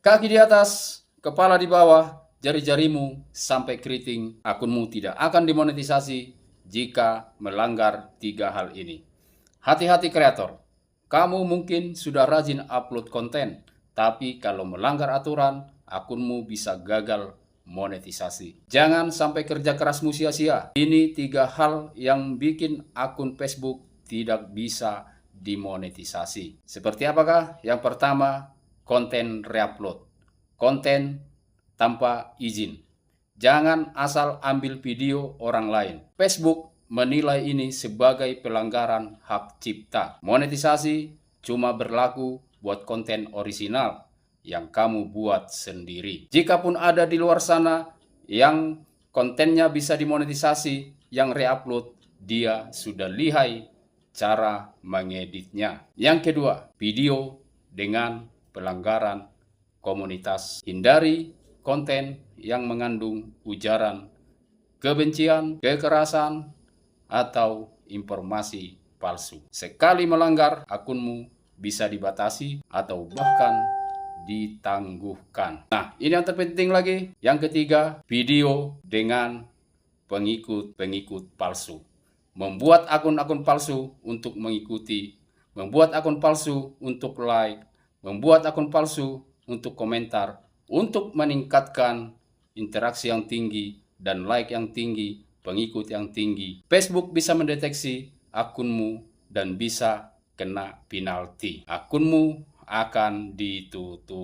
Kaki di atas, kepala di bawah, jari-jarimu sampai keriting, akunmu tidak akan dimonetisasi jika melanggar 3 hal ini. Hati-hati kreator, kamu mungkin sudah rajin upload konten, tapi kalau melanggar aturan, akunmu bisa gagal monetisasi. Jangan sampai kerja kerasmu sia-sia. Ini 3 hal yang bikin akun Facebook tidak bisa dimonetisasi. Seperti apakah? Yang pertama, konten reupload. Konten tanpa izin. Jangan asal ambil video orang lain. Facebook menilai ini sebagai pelanggaran hak cipta. Monetisasi cuma berlaku buat konten orisinal yang kamu buat sendiri. Jikapun ada di luar sana yang kontennya bisa dimonetisasi, yang reupload, dia sudah lihai cara mengeditnya. Yang kedua, video dengan pelanggaran komunitas. Hindari konten yang mengandung ujaran kebencian, kekerasan, atau informasi palsu. Sekali melanggar, akunmu bisa dibatasi atau bahkan ditangguhkan. Nah, ini yang terpenting lagi. Yang ketiga, video dengan pengikut-pengikut palsu. Membuat akun-akun palsu untuk mengikuti, membuat akun palsu untuk like, membuat akun palsu untuk komentar, untuk meningkatkan interaksi yang tinggi dan like yang tinggi, pengikut yang tinggi. Facebook bisa mendeteksi akunmu dan bisa kena penalti. Akunmu akan ditutup.